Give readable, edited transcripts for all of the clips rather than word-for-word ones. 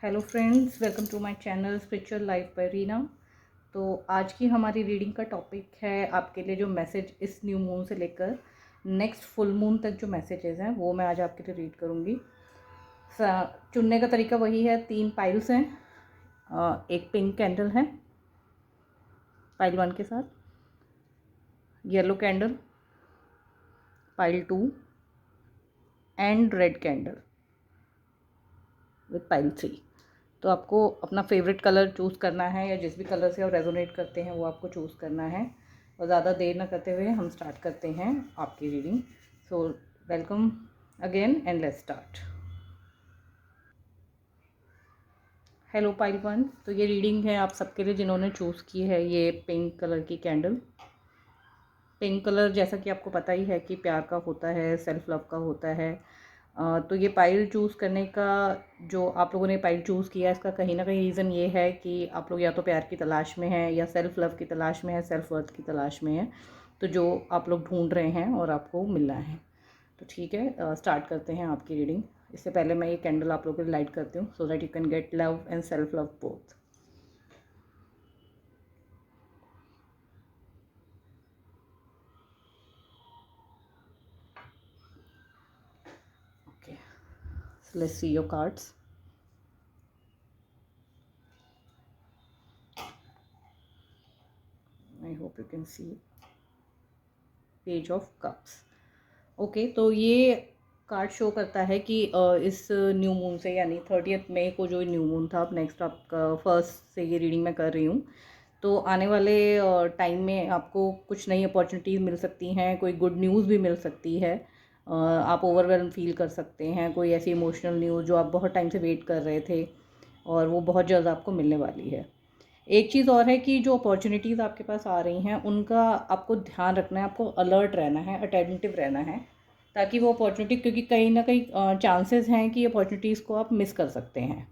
Hello friends, welcome to my channel spiritual life by Reena. तो आज की हमारी रीडिंग का टॉपिक है आपके लिए जो मैसेज इस न्यू मून से लेकर नेक्स्ट फुल मून तक जो मैसेजेस हैं वो मैं आज आपके लिए रीड करूँगी। चुनने का तरीका वही है, 3 पाइल्स हैं, एक पिंक कैंडल है पाइल 1 के साथ, yellow candle pile 2 and red candle with pile 3। तो आपको अपना फेवरेट कलर चूज़ करना है या जिस भी कलर से आप रेजोनेट करते हैं वो आपको चूज़ करना है। और ज़्यादा देर ना करते हुए हम स्टार्ट करते हैं आपकी reading. So welcome again and let's start. Hello pile 1, तो ये रीडिंग है आप सबके लिए जिन्होंने चूज़ की है ये पिंक कलर की कैंडल। पिंक कलर जैसा कि आपको पता ही है कि प्यार का होता है, सेल्फ लव का होता है। तो ये पाइल चूज़ करने का, जो आप लोगों ने पाइल चूज़ किया है, इसका कहीं ना कहीं रीज़न ये है कि आप लोग या तो प्यार की तलाश में हैं या सेल्फ लव की तलाश में है, सेल्फ वर्थ की तलाश में है। तो जो आप लोग ढूंढ रहे हैं और आपको मिलना है। तो ठीक है, स्टार्ट करते हैं आपकी रीडिंग। इससे पहले मैं ये कैंडल आप लोगों को लाइट करती हूँ so that you can get love and self love both. Okay, so let's see your cards. I hope you can see page of cups. Okay, तो ये कार्ड शो करता है कि इस न्यू मून से, यानी 30 मई को जो न्यू मून था, अब नेक्स्ट आपका फर्स्ट से ये रीडिंग मैं कर रही हूँ। तो आने वाले टाइम में आपको कुछ नई अपॉर्चुनिटीज़ मिल सकती हैं, कोई गुड न्यूज़ भी मिल सकती है। आप ओवरवेल्म फील कर सकते हैं, कोई ऐसी इमोशनल न्यूज़ जो आप बहुत टाइम से वेट कर रहे थे और वो बहुत जल्द आपको मिलने वाली है। एक चीज़ और है कि जो अपॉर्चुनिटीज़ आपके पास आ रही हैं उनका आपको ध्यान रखना है, आपको अलर्ट रहना है, अटेंटिव रहना है, ताकि वो अपॉर्चुनिटी, क्योंकि कहीं ना कहीं चांसेस हैं कि अपॉर्चुनिटीज़ को आप मिस कर सकते हैं।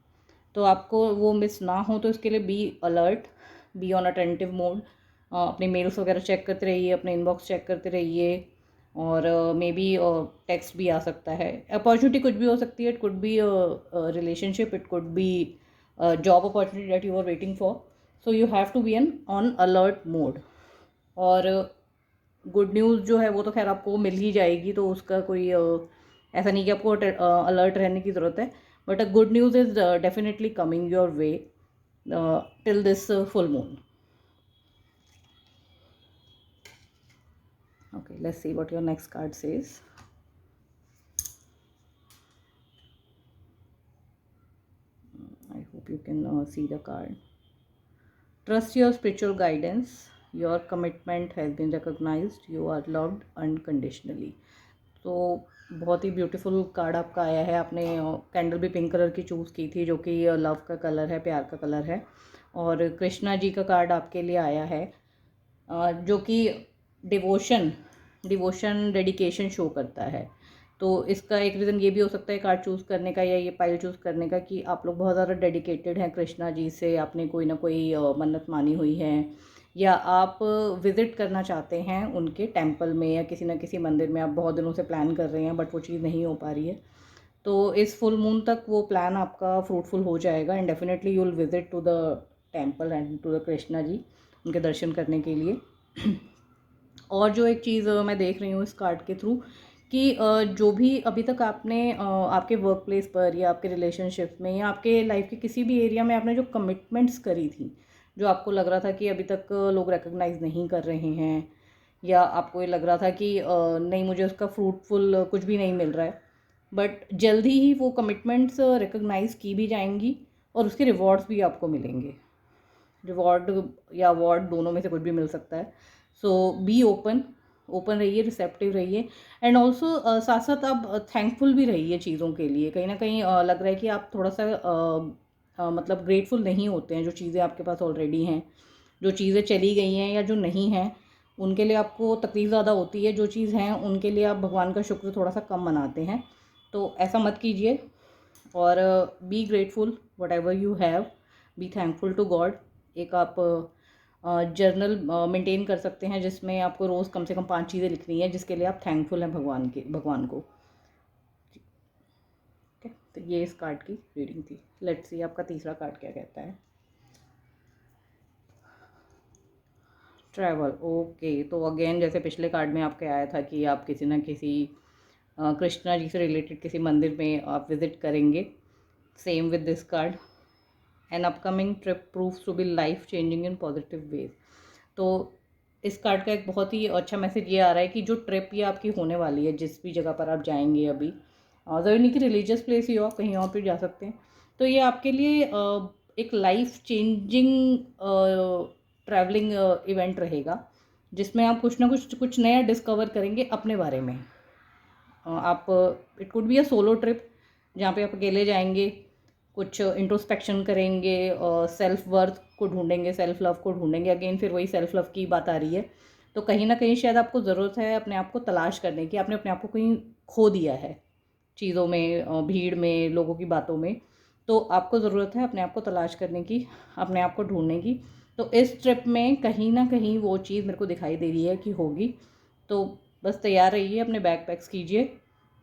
तो आपको वो मिस ना हो तो इसके लिए be alert, be on attentive mode. अपने मेल्स वगैरह चेक करते रहिए, अपने इनबॉक्स चेक करते रहिए। और मे बी टेक्स्ट भी आ सकता है। अपॉर्चुनिटी कुछ भी हो सकती है, it could be relationship, it could be job opportunity that you are waiting for. So you have to be an on alert mode. और गुड न्यूज़ जो है वो तो खैर आपको मिल ही जाएगी, तो उसका कोई ऐसा नहीं कि आपको अलर्ट रहने की ज़रूरत है। But a good news is definitely coming your way till this full moon. Okay, let's see what your next card says. I hope you can see the card. Trust your spiritual guidance. Your commitment has been recognized. You are loved unconditionally. तो बहुत ही beautiful card आपका आया है। आपने candle भी pink colour की choose की थी, जो कि लव का कलर है, प्यार का कलर है। और कृष्णा जी का कार्ड आपके लिए आया है, जो कि डिवोशन डेडिकेशन शो करता है। तो इसका एक रीज़न ये भी हो सकता है कार्ड चूज़ करने का या ये पाइल चूज़ करने का, कि आप लोग बहुत ज़्यादा डेडिकेटेड हैं कृष्णा जी से। आपने कोई ना कोई मन्नत मानी हुई है, या आप विज़िट करना चाहते हैं उनके टेम्पल में या किसी न किसी मंदिर में। आप बहुत दिनों से प्लान कर रहे हैं बट वो चीज़ नहीं हो पा रही है। तो इस फुल मून तक वो प्लान आपका फ्रूटफुल हो जाएगा and definitely you will visit to the temple and to the Krishna ji, उनके दर्शन करने के लिए। और जो एक चीज़ मैं देख रही हूँ इस कार्ड के थ्रू, कि जो भी अभी तक आपने आपके वर्क प्लेस पर या आपके रिलेशनशिप में या आपके लाइफ के किसी भी एरिया में आपने जो कमिटमेंट्स करी थी, जो आपको लग रहा था कि अभी तक लोग रिकॉग्नाइज नहीं कर रहे हैं, या आपको ये लग रहा था कि नहीं, मुझे उसका फ्रूटफुल कुछ भी नहीं मिल रहा है, बट जल्दी ही वो कमिटमेंट्स रिकॉग्नाइज की भी जाएंगी और उसके रिवॉर्ड्स भी आपको मिलेंगे। रिवॉर्ड या अवार्ड दोनों में से कुछ भी मिल सकता है। सो बी ओपन रहिए, रिसेप्टिव रहिए, एंड ऑल्सो साथ साथ आप थैंकफुल भी रहिए चीज़ों के लिए। कहीं ना कहीं लग रहा है कि आप थोड़ा सा मतलब ग्रेटफुल नहीं होते हैं जो चीज़ें आपके पास ऑलरेडी हैं। जो चीज़ें चली गई हैं या जो नहीं हैं उनके लिए आपको तकलीफ़ ज़्यादा होती है, जो चीज़ हैं उनके लिए आप भगवान का शुक्र थोड़ा सा कम मनाते हैं। तो ऐसा मत कीजिए और be grateful whatever you have, be thankful to God. एक आप जर्नल मेंटेन कर सकते हैं जिसमें आपको रोज़ कम से कम 5 चीज़ें लिखनी है जिसके लिए आप थैंकफुल हैं भगवान को। ओके, तो ये इस कार्ड की रीडिंग थी। लेट्स सी आपका तीसरा कार्ड क्या कहता है। Travel, okay. तो अगेन जैसे पिछले कार्ड में आपके आया था कि आप किसी ना किसी कृष्णा जी से रिलेटेड किसी मंदिर में आप विज़िट करेंगे। Same with this card, an upcoming trip proves to be life changing in positive ways. तो इस कार्ड का एक बहुत ही अच्छा मैसेज ये आ रहा है कि जो ट्रिप ये आपकी होने वाली है, जिस भी जगह पर आप जाएंगे अभी, ज़रूरी नहीं कि रिलीजियस प्लेस ही हो, आप कहीं और भी जा सकते हैं। तो ये आपके लिए एक लाइफ चेंजिंग ट्रैवलिंग इवेंट रहेगा, जिसमें आप कुछ ना कुछ नया डिस्कवर करेंगे अपने बारे में। आप, it could be a solo trip जहाँ पे आप अकेले जाएंगे, कुछ इंट्रोस्पेक्शन करेंगे, सेल्फ वर्थ को ढूंढेंगे, सेल्फ लव को ढूंढेंगे। अगेन फिर वही सेल्फ लव की बात आ रही है। तो कहीं ना कहीं शायद आपको ज़रूरत है अपने आप को तलाश करने की। आपने अपने आप को कहीं खो दिया है चीज़ों में, भीड़ में, लोगों की बातों में। तो आपको ज़रूरत है अपने आप को तलाश करने की, अपने आप को ढूंढने की। तो इस ट्रिप में कहीं ना कहीं वो चीज़ मेरे को दिखाई दे रही है कि होगी। तो बस तैयार रहिए, अपने बैग पैक्स कीजिए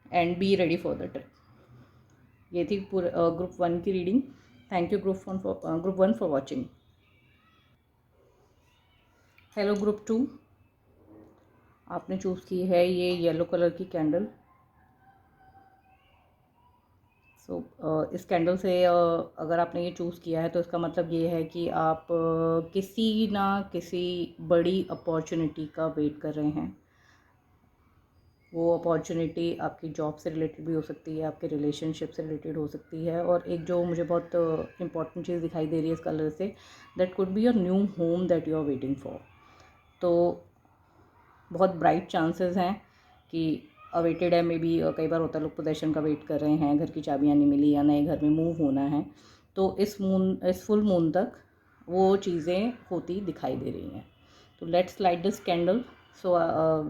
and be ready for the trip. ये थी पूरे ग्रुप 1 की reading. Thank you group 1 for watching. Hello group 2, आपने चूज़ की है ये येलो कलर की कैंडल। सो इस कैंडल से अगर आपने ये चूज़ किया है तो इसका मतलब ये है कि आप किसी ना किसी बड़ी अपॉर्चुनिटी का वेट कर रहे हैं। वो अपॉर्चुनिटी आपकी जॉब से रिलेटेड भी हो सकती है, आपके रिलेशनशिप से रिलेटेड हो सकती है। और एक जो मुझे बहुत इंपॉर्टेंट चीज़ दिखाई दे रही है इस कलर से, that could be your new home that you are waiting for. तो बहुत ब्राइट चांसेस हैं कि अवेटेड है। मे बी कई बार होता है लोग पोजेशन का वेट कर रहे हैं, घर की चाबियाँ नहीं मिली या नए घर में मूव होना है। तो इस फुल मून तक वो चीज़ें होती दिखाई दे रही हैं। तो let's light this candle, so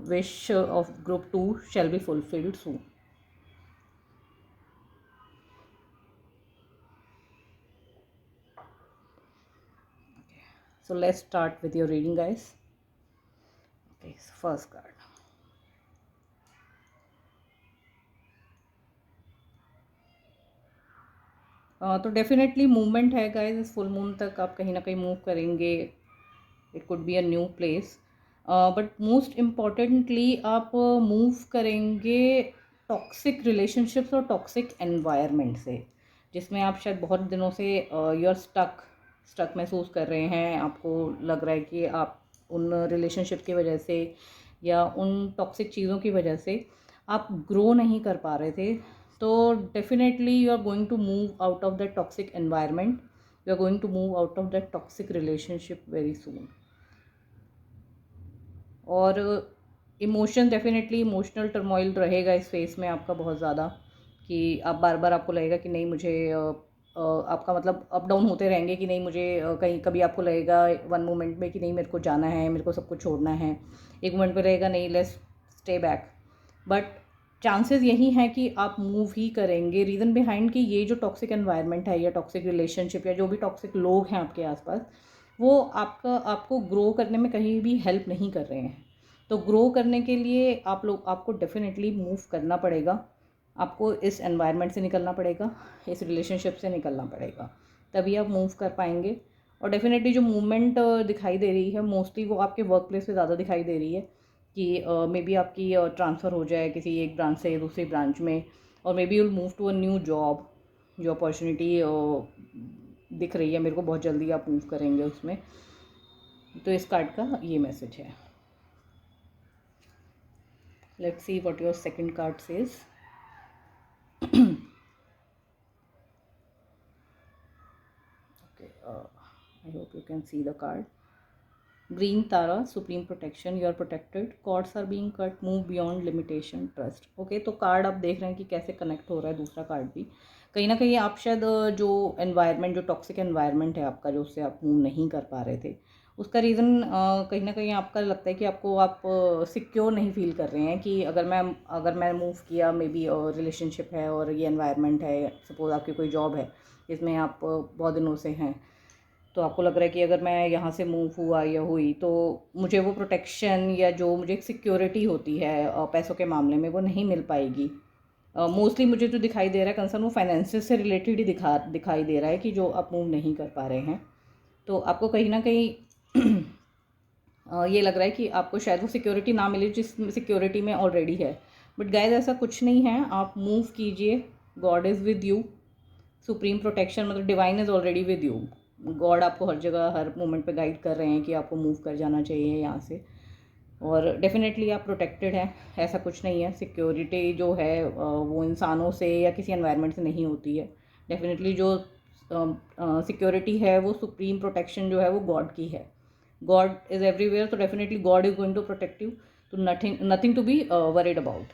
wish of group 2 shall be fulfilled soon. So let's start with your reading, guys. Okay, so first card. तो डेफिनेटली मूवमेंट है गाइज। इस फुल मून तक आप कहीं ना कहीं मूव करेंगे। It could be a new place, but most importantly आप मूव करेंगे टॉक्सिक रिलेशनशिप्स और टॉक्सिक एनवायरनमेंट से, जिसमें आप शायद बहुत दिनों से यू आर स्टक महसूस कर रहे हैं। आपको लग रहा है कि आप उन रिलेशनशिप की वजह से या उन टॉक्सिक चीज़ों की वजह से आप ग्रो नहीं कर पा रहे थे। तो definitely you are going to move out of that toxic environment, you are going to move out of that toxic relationship very soon. और इमोशन, डेफिनेटली इमोशनल टर्मोइल रहेगा इस फेस में आपका बहुत ज़्यादा, कि आप बार बार आपको लगेगा कि नहीं मुझे आपका मतलब अप डाउन होते रहेंगे कि नहीं मुझे कहीं, कभी आपको लगेगा वन मोमेंट में कि नहीं मेरे को जाना है, मेरे को सब कुछ छोड़ना है। एक मोमेंट पे रहेगा नहीं, let's stay back. But chances यही हैं कि आप मूव ही करेंगे। रीज़न बिहाइंड कि ये जो टॉक्सिक एनवायरनमेंट है या टॉक्सिक रिलेशनशिप या जो भी टॉक्सिक लोग हैं आपके आसपास, वो आपको ग्रो करने में कहीं भी हेल्प नहीं कर रहे हैं। तो ग्रो करने के लिए आपको डेफिनेटली मूव करना पड़ेगा। आपको इस एनवायरनमेंट से निकलना पड़ेगा, इस रिलेशनशिप से निकलना पड़ेगा, तभी आप मूव कर पाएंगे। और डेफिनेटली जो मूवमेंट दिखाई दे रही है मोस्टली वो आपके वर्क प्लेस पे ज़्यादा दिखाई दे रही है कि मे बी आपकी ट्रांसफ़र हो जाए किसी एक ब्रांच से दूसरी ब्रांच में, और maybe you'll move to a new job. जो अपॉर्चुनिटी दिख रही है मेरे को, बहुत जल्दी आप मूव करेंगे उसमें। तो इस कार्ड का ये मैसेज है। Let's see what your second card says. I hope you can see the card. Green Tara, Supreme Protection, you are protected. Cords are being cut, move beyond limitation, trust. Okay, तो card आप देख रहे हैं कि कैसे connect हो रहा है। दूसरा कार्ड भी कहीं ना कहीं आप शायद जो एनवायरनमेंट, जो टॉक्सिक एनवायरनमेंट है आपका, जो उससे आप मूव नहीं कर पा रहे थे, उसका रीज़न कहीं ना कहीं आपका लगता है कि आप सिक्योर नहीं फील कर रहे हैं कि अगर मैं मूव किया, मे बी रिलेशनशिप है और ये एनवायरनमेंट है, सपोज़ आपकी कोई जॉब है जिसमें आप बहुत दिनों से हैं, तो आपको लग रहा है कि अगर मैं यहाँ से मूव हुआ या हुई तो मुझे वो प्रोटेक्शन या जो मुझे एक सिक्योरिटी होती है पैसों के मामले में, वो नहीं मिल पाएगी। मोस्टली मुझे जो दिखाई दे रहा है कंसर्न वो फाइनेंसेस से रिलेटेड ही दिखाई दे रहा है कि जो आप मूव नहीं कर पा रहे हैं। तो आपको कहीं ना कहीं ये लग रहा है कि आपको शायद वो सिक्योरिटी ना मिले जिस सिक्योरिटी में ऑलरेडी है। बट गाइस ऐसा कुछ नहीं है, आप मूव कीजिए, God is with you. Supreme protection मतलब divine is already with you. God आपको हर जगह हर मोमेंट पे गाइड कर रहे हैं कि आपको मूव कर जाना चाहिए यहाँ से, और डेफिनेटली आप प्रोटेक्टेड हैं। ऐसा कुछ नहीं है, सिक्योरिटी जो है वो इंसानों से या किसी एनवायरनमेंट से नहीं होती है। डेफिनेटली जो सिक्योरिटी है वो सुप्रीम प्रोटेक्शन जो है वो गॉड की है। गॉड इज़ एवरीवेयर, तो definitely God is going to protect you, तो nothing to be worried about.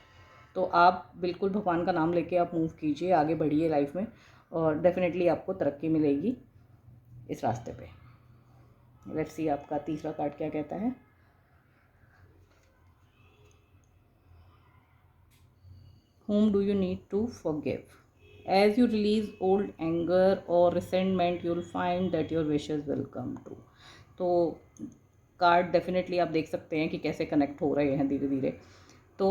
तो आप बिल्कुल भगवान का नाम लेके आप मूव कीजिए, आगे बढ़िए लाइफ में, और डेफिनेटली आपको तरक्की मिलेगी इस रास्ते पे। लेट्स सी आपका तीसरा कार्ड क्या कहता है। Whom do you need to forgive? As you release old anger or resentment, you'll find that your wishes will come true. तो कार्ड डेफिनेटली आप देख सकते हैं कि कैसे कनेक्ट हो रहे हैं धीरे धीरे। तो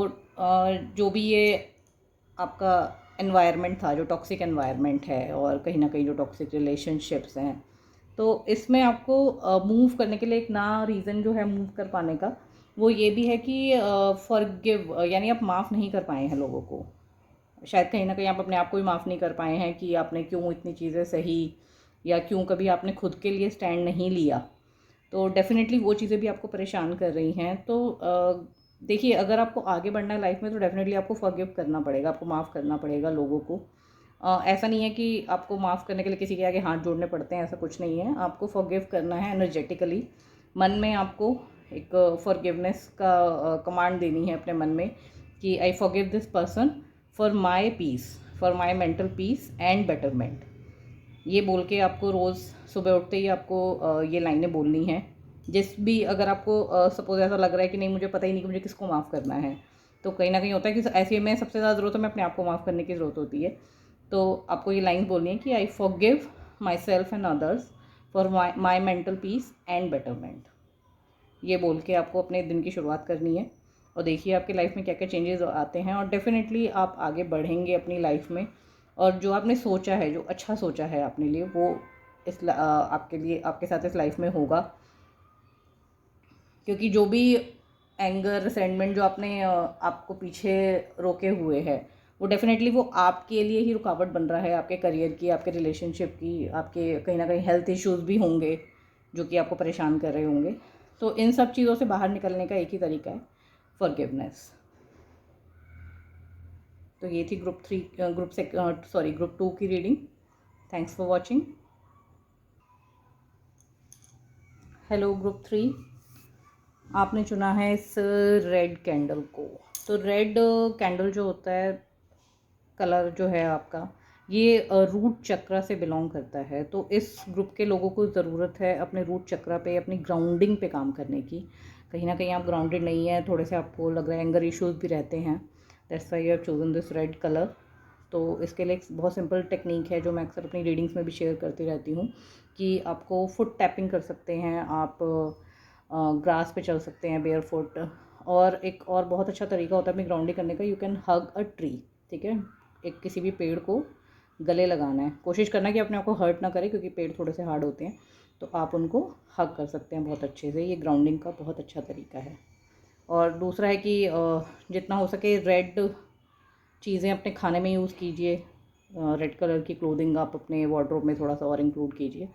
जो भी ये आपका एनवायरनमेंट था, जो टॉक्सिक एनवायरनमेंट है और कहीं ना कहीं जो टॉक्सिक रिलेशनशिप्स हैं, तो इसमें आपको मूव करने के लिए एक नया रीज़न जो है मूव कर पाने का, वो ये भी है कि फॉरगिव, यानी आप माफ़ नहीं कर पाए हैं लोगों को। शायद कहीं ना कहीं आप अपने आप को भी माफ़ नहीं कर पाए हैं कि आपने क्यों इतनी चीज़ें सही, या क्यों कभी आपने खुद के लिए स्टैंड नहीं लिया। तो डेफ़िनेटली वो चीज़ें भी आपको परेशान कर रही हैं। तो देखिए, अगर आपको आगे बढ़ना है लाइफ में तो डेफ़िनेटली आपको फॉरगिव करना पड़ेगा, आपको माफ़ करना पड़ेगा लोगों को। ऐसा नहीं है कि आपको माफ़ करने के लिए किसी के आगे हाथ जोड़ने पड़ते हैं, ऐसा कुछ नहीं है। आपको फॉरगिव करना है एनर्जेटिकली। मन में आपको एक फॉरगिवनेस का कमांड देनी है अपने मन में कि I forgive this person for my peace, for my mental peace and betterment. ये बोल के आपको रोज़ सुबह उठते ही आपको ये लाइनें बोलनी हैं। जिस भी, अगर आपको सपोज ऐसा लग रहा है कि नहीं मुझे पता ही नहीं कि मुझे किसको माफ़ करना है, तो कहीं ना कहीं होता है कि ऐसे में सबसे ज़्यादा ज़रूरत है मैं अपने आप को माफ़ करने की ज़रूरत होती है। तो आपको ये लाइन बोलनी है कि I forgive my self and others for my mental peace and betterment. ये बोल के आपको अपने दिन की शुरुआत करनी है, और देखिए आपकी लाइफ में क्या क्या चेंजेस आते हैं, और डेफिनेटली आप आगे बढ़ेंगे अपनी लाइफ में। और जो आपने सोचा है, जो अच्छा सोचा है अपने लिए, वो आपके लिए, आपके साथ इस लाइफ में होगा। क्योंकि जो भी एंगर रिसेंटमेंट जो आपने आपको पीछे रोके हुए है, वो डेफिनेटली वो आपके लिए ही रुकावट बन रहा है, आपके करियर की, आपके रिलेशनशिप की, आपके कहीं ना कहीं हेल्थ इश्यूज़ भी होंगे जो कि आपको परेशान कर रहे होंगे। तो इन सब चीज़ों से बाहर निकलने का एक ही तरीका है, फॉरगिवनेस। तो ये थी ग्रुप 2 की reading. Thanks for watching. Hello group 3, आपने चुना है इस रेड कैंडल को। तो रेड कैंडल जो होता है, कलर जो है आपका, ये रूट चक्र से बिलोंग करता है। तो इस ग्रुप के लोगों को ज़रूरत है अपने रूट चक्र पे, अपनी ग्राउंडिंग पे काम करने की। कहीं ना कहीं आप ग्राउंडेड नहीं है, थोड़े से आपको लग रहा है एंगर इश्यूज़ भी रहते हैं। That's why you have chosen this red colour. तो इसके लिए एक बहुत सिंपल टेक्निक है जो मैं अक्सर अपनी रीडिंग्स में भी शेयर करती रहती हूँ, कि आपको फुट टैपिंग कर सकते हैं आप, ग्रास पे चल सकते हैं बेयर फुट। और एक और बहुत अच्छा तरीका होता है अपनी ग्राउंडिंग करने का, you can hug a tree. ठीक है, एक किसी भी पेड़ को गले लगाना है, कोशिश करना कि अपने आप को हर्ट ना करे क्योंकि पेड़ थोड़े से हार्ड होते हैं। तो आप उनको हग कर सकते हैं बहुत अच्छे से, ये ग्राउंडिंग का बहुत अच्छा तरीका है। और दूसरा है कि जितना हो सके रेड चीज़ें अपने खाने में यूज़ कीजिए। रेड कलर की क्लोथिंग आप अपने वार्डरोब में थोड़ा सा और इंक्लूड कीजिए।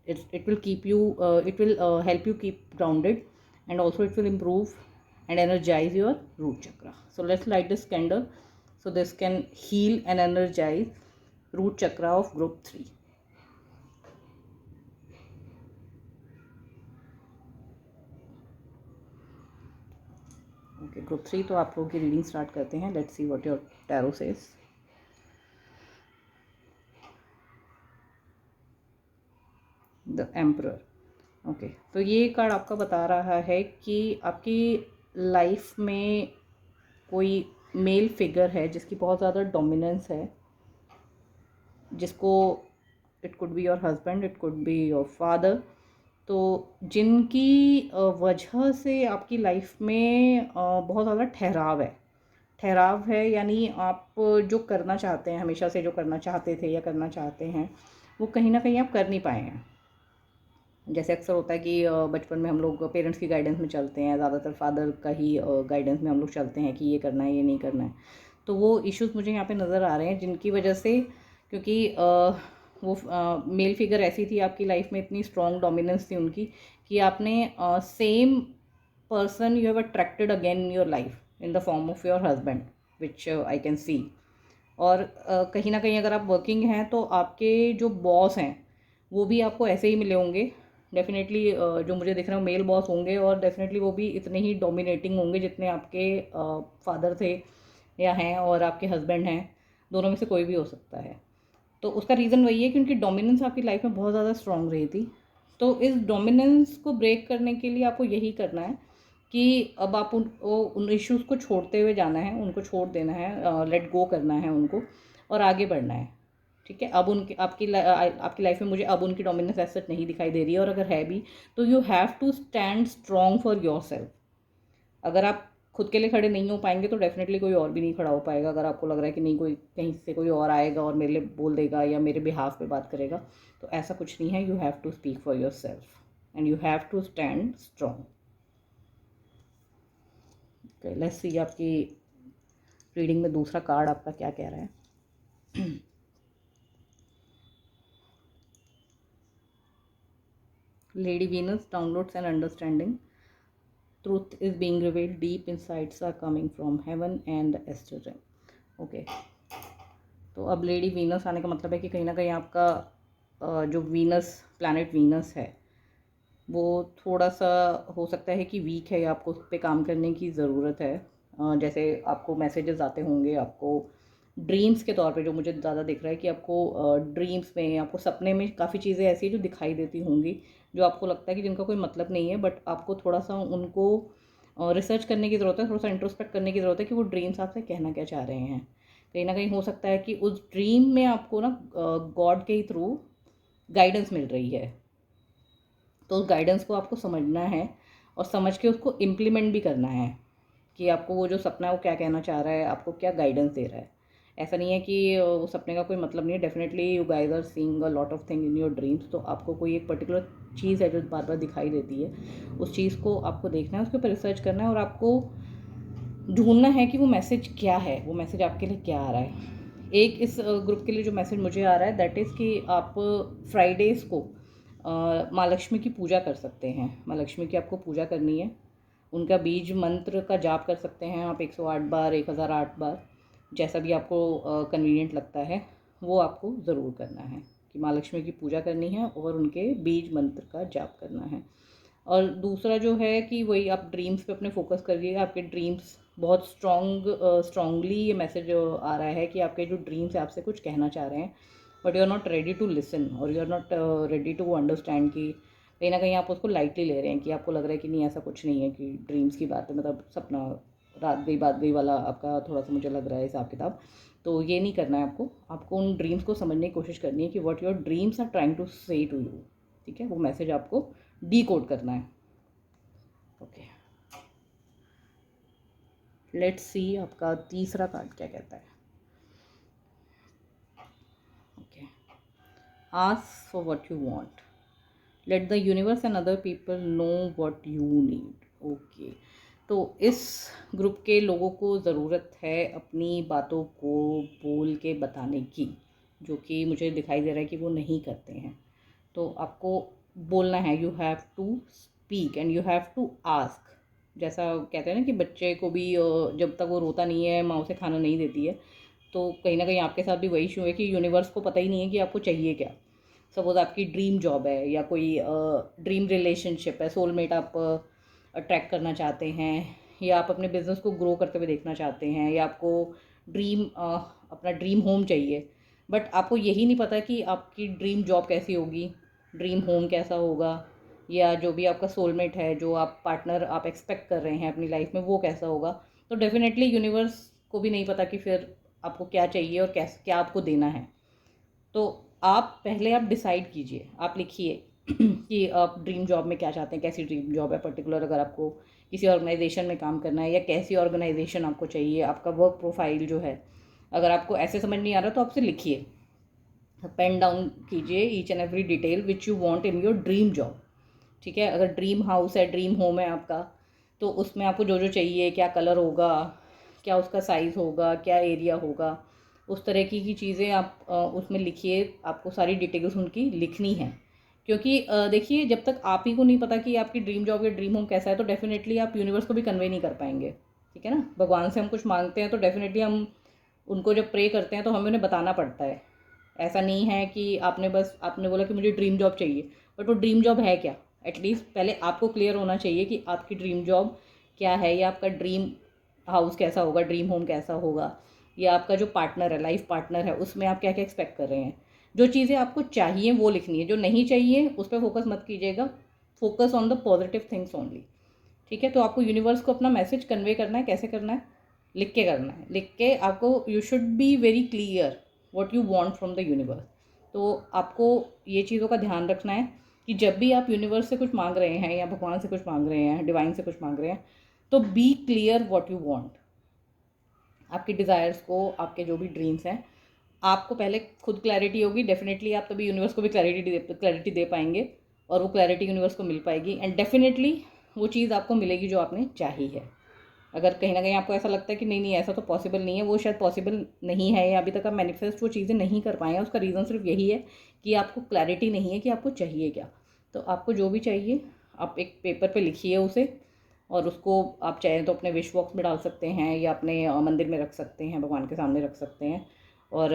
it will keep you it will help you keep grounded, and also it will improve and energize your root chakra. So let's light this candle so this can heal and energize root chakra of group 3. Okay, group 3, तो आप लोगों की reading start करते हैं। Let's see what your tarot says. The emperor. Okay, तो ये card आपका बता रहा है कि आपकी लाइफ में कोई मेल फिगर है जिसकी बहुत ज़्यादा डोमिनेंस है, जिसको, it could be your husband, it could be your father. तो जिनकी वजह से आपकी लाइफ में बहुत ज़्यादा ठहराव है। ठहराव है, यानी आप जो करना चाहते हैं, हमेशा से जो करना चाहते थे या करना चाहते हैं, वो कहीं ना कहीं आप कर नहीं पाए हैं। जैसे अक्सर होता है कि बचपन में हम लोग पेरेंट्स की गाइडेंस में चलते हैं, ज़्यादातर फादर का ही गाइडेंस में हम लोग चलते हैं कि ये करना है, ये नहीं करना है। तो वो इश्यूज़ मुझे यहाँ पे नज़र आ रहे हैं, जिनकी वजह से, क्योंकि वो मेल फिगर ऐसी थी आपकी लाइफ में, इतनी स्ट्रॉन्ग डोमिनेंस थी उनकी, कि आपने same person you have attracted again in your life in the form of your husband, which I can see. और कहीं ना कहीं अगर आप वर्किंग हैं तो आपके जो बॉस हैं वो भी आपको ऐसे ही मिले होंगे डेफिनेटली। जो मुझे दिख रहा है मेल बॉस होंगे, और डेफिनेटली वो भी इतने ही डोमिनेटिंग होंगे जितने आपके फादर थे या हैं, और आपके हस्बैंड हैं, दोनों में से कोई भी हो सकता है। तो उसका रीज़न वही है कि उनकी डोमिनेंस आपकी लाइफ में बहुत ज़्यादा स्ट्रॉन्ग रही थी। तो इस डोमिनेंस को ब्रेक करने के लिए आपको यही करना है कि अब आप उन इश्यूज़ को छोड़ते हुए जाना है, उनको छोड़ देना है, लेट गो करना है उनको, और आगे बढ़ना है। ठीक है, अब उनकी आपकी लाइफ में मुझे अब उनकी डोमिनेंस ऐसा नहीं दिखाई दे रही है, और अगर है भी तो you have to stand strong for yourself. अगर आप खुद के लिए खड़े नहीं हो पाएंगे तो डेफिनेटली कोई और भी नहीं खड़ा हो पाएगा। अगर आपको लग रहा है कि नहीं, कोई कहीं से कोई और आएगा और मेरे लिए बोल देगा या मेरे बिहाफ पे बात करेगा, तो ऐसा कुछ नहीं है। You have to speak for yourself and you have to stand strong. Okay, let's see आपकी रीडिंग में दूसरा कार्ड आपका क्या कह रहा है। Lady Venus, downloads and understanding, truth is being revealed, deep insights are coming from heaven and the astral realm. Okay, तो अब लेडी वीनस आने का मतलब है कि कहीं ना कहीं आपका जो वीनस, प्लैनेट वीनस है, वो थोड़ा सा हो सकता है कि वीक है, या आपको उस पर काम करने की ज़रूरत है। जैसे आपको मैसेजेस आते होंगे, आपको ड्रीम्स के तौर पे जो मुझे ज़्यादा दिख रहा है कि आपको ड्रीम्स में, आपको सपने में काफ़ी चीज़ें ऐसी हैं जो दिखाई देती होंगी, जो आपको लगता है कि जिनका कोई मतलब नहीं है, बट आपको थोड़ा सा उनको रिसर्च करने की ज़रूरत है, थोड़ा सा इंट्रोस्पेक्ट करने की ज़रूरत है कि वो ड्रीम्स आपसे कहना क्या चाह रहे हैं। कहीं ना कहीं हो सकता है कि उस ड्रीम में आपको ना गॉड के ही थ्रू गाइडेंस मिल रही है, तो उस गाइडेंस को आपको समझना है और समझ के उसको इम्प्लीमेंट भी करना है कि आपको वो जो सपना है वो क्या कहना चाह रहा है, आपको क्या गाइडेंस दे रहा है। ऐसा नहीं है कि वो सपने का कोई मतलब नहीं है। Definitely you guys are seeing a lot of thing in your dreams. तो आपको कोई एक पर्टिकुलर चीज़ है जो बार बार दिखाई देती है, उस चीज़ को आपको देखना है, उसके ऊपर रिसर्च करना है, और आपको ढूंढना है कि वो मैसेज क्या है, वो मैसेज आपके लिए क्या आ रहा है। एक इस ग्रुप के लिए जो मैसेज मुझे आ रहा है दैट इज़ कि आप फ्राइडेज़ को माँ लक्ष्मी की पूजा कर सकते हैं। माँ लक्ष्मी की आपको पूजा करनी है, उनका बीज मंत्र का जाप कर सकते हैं आप 108 बार, 1008 बार, जैसा भी आपको कन्वीनियंट लगता है, वो आपको ज़रूर करना है कि माँ लक्ष्मी की पूजा करनी है और उनके बीज मंत्र का जाप करना है। और दूसरा जो है कि वही आप ड्रीम्स पे अपने फोकस करिए। आपके ड्रीम्स बहुत स्ट्रॉन्गली ये मैसेज आ रहा है कि आपके जो ड्रीम्स है आपसे कुछ कहना चाह रहे हैं, but you are not ready to listen और you are not ready to understand कि कहीं ना कहीं आप उसको लाइटली ले रहे हैं, कि आपको लग रहा है कि नहीं ऐसा कुछ नहीं है, कि ड्रीम्स की बात है, मतलब सपना रात गई बात गई वाला आपका थोड़ा सा मुझे लग रहा है हिसाब किताब। तो ये नहीं करना है आपको उन ड्रीम्स को समझने की कोशिश करनी है कि what your dreams are trying to say to you. ठीक है, वो मैसेज आपको डीकोड करना है। ओके, लेट्स सी आपका तीसरा कार्ड क्या कहता है। Okay, ask for what you want, let the universe and other people know what you need. Okay, तो इस ग्रुप के लोगों को ज़रूरत है अपनी बातों को बोल के बताने की, जो कि मुझे दिखाई दे रहा है कि वो नहीं करते हैं। तो आपको बोलना है, you have to speak and you have to ask. जैसा कहते हैं ना कि बच्चे को भी जब तक वो रोता नहीं है, माँ उसे खाना नहीं देती है, तो कहीं ना कहीं आपके साथ भी वही इशू है कि यूनिवर्स को पता ही नहीं है कि आपको चाहिए क्या। सपोज आपकी ड्रीम जॉब है या कोई ड्रीम रिलेशनशिप है, सोलमेट आप अट्रैक्ट करना चाहते हैं, या आप अपने बिजनेस को ग्रो करते हुए देखना चाहते हैं, या आपको अपना ड्रीम होम चाहिए, बट आपको यही नहीं पता कि आपकी ड्रीम जॉब कैसी होगी, ड्रीम होम कैसा होगा, या जो भी आपका सोलमेट है, जो आप पार्टनर आप एक्सपेक्ट कर रहे हैं अपनी लाइफ में, वो कैसा होगा। तो डेफिनेटली यूनिवर्स को भी नहीं पता कि फिर आपको क्या चाहिए और क्या आपको देना है। तो आप पहले आप डिसाइड कीजिए, आप लिखिए कि आप ड्रीम जॉब में क्या चाहते हैं, कैसी ड्रीम जॉब है पर्टिकुलर, अगर आपको किसी ऑर्गेनाइजेशन में काम करना है या कैसी ऑर्गेनाइजेशन आपको चाहिए, आपका वर्क प्रोफाइल जो है। अगर आपको ऐसे समझ नहीं आ रहा तो आपसे लिखिए, पेन डाउन कीजिए each and every detail which you want in your dream job. ठीक है, अगर ड्रीम हाउस है, ड्रीम होम है आपका, तो उसमें आपको जो जो चाहिए, क्या कलर होगा, क्या उसका साइज़ होगा, क्या एरिया होगा, उस तरह की चीज़ें आप उसमें लिखिए। आपको सारी डिटेल्स उनकी लिखनी है, क्योंकि देखिए जब तक आप ही को नहीं पता कि आपकी ड्रीम जॉब या ड्रीम होम कैसा है, तो डेफिनेटली आप यूनिवर्स को भी कन्वे नहीं कर पाएंगे। ठीक है ना, भगवान से हम कुछ मांगते हैं तो डेफिनेटली हम उनको जब प्रे करते हैं तो हमें उन्हें बताना पड़ता है। ऐसा नहीं है कि आपने बोला कि मुझे ड्रीम जॉब चाहिए, बट वो ड्रीम जॉब है क्या। एटलीस्ट पहले आपको क्लियर होना चाहिए कि आपकी ड्रीम जॉब क्या है, या आपका ड्रीम हाउस कैसा होगा, ड्रीम होम कैसा होगा, या आपका जो पार्टनर है, लाइफ पार्टनर है, उसमें आप क्या क्या एक्सपेक्ट कर रहे हैं। जो चीज़ें आपको चाहिए वो लिखनी है, जो नहीं चाहिए उस पर फोकस मत कीजिएगा। Focus on the positive things only. ठीक है, तो आपको यूनिवर्स को अपना मैसेज कन्वे करना है। कैसे करना है? लिख के करना है। लिख के आपको, you should be very clear what you want from the universe. तो आपको ये चीज़ों का ध्यान रखना है कि जब भी आप यूनिवर्स से कुछ मांग रहे हैं या भगवान से कुछ मांग रहे हैं, डिवाइन से कुछ मांग रहे हैं, तो be clear what you want. आपकी डिज़ायर्स को, आपके जो भी ड्रीम्स हैं, आपको पहले खुद क्लैरिटी होगी, डेफिनेटली आप तभी यूनिवर्स को भी क्लैरिटी दे पाएंगे, और वो क्लैरिटी यूनिवर्स को मिल पाएगी, एंड डेफिनेटली वो चीज़ आपको मिलेगी जो आपने चाही है। अगर कहीं ना कहीं आपको ऐसा लगता है कि नहीं नहीं ऐसा तो पॉसिबल नहीं है, वो शायद पॉसिबल नहीं है, या अभी तक आप मैनिफेस्ट वो चीज़ें नहीं कर पाए हैं, उसका रीज़न सिर्फ यही है कि आपको क्लैरिटी नहीं है कि आपको चाहिए क्या। तो आपको जो भी चाहिए आप एक पेपर पे लिखिए उसे, और उसको आप चाहें तो अपने विश बॉक्स में डाल सकते हैं, या अपने मंदिर में रख सकते हैं, भगवान के सामने रख सकते हैं। और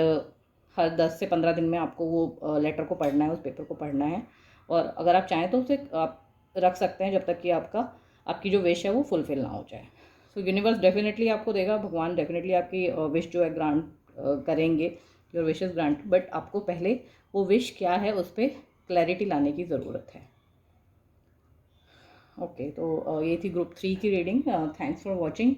हर 10 से 15 दिन में आपको वो लेटर को पढ़ना है, उस पेपर को पढ़ना है। और अगर आप चाहें तो उसे आप रख सकते हैं जब तक कि आपकी जो विश है वो फुलफ़िल ना हो जाए। सो यूनिवर्स डेफिनेटली आपको देगा, भगवान डेफिनेटली आपकी विश जो है ग्रांट करेंगे, योर विशेस ग्रांट। बट आपको पहले वो विश क्या है उस पर क्लैरिटी लाने की ज़रूरत है। ओके, तो ये थी ग्रुप 3 की reading. Thanks for watching,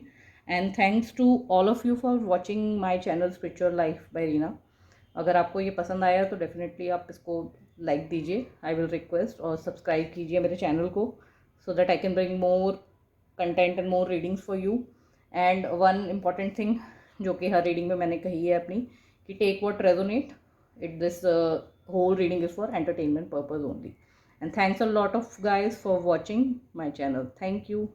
and thanks to all of you for watching my channel spiritual life by Reena. अगर आपको ये पसंद आया तो डेफिनेटली आप इसको लाइक दीजिए, आई विल रिक्वेस्ट, और सब्सक्राइब कीजिए मेरे चैनल को, so that I can bring more content and more readings for you. And one important thing जो कि हर रीडिंग में मैंने कही है अपनी, कि take what resonate, it this whole reading is for entertainment purpose only. And thanks a lot of guys for watching my channel. Thank you.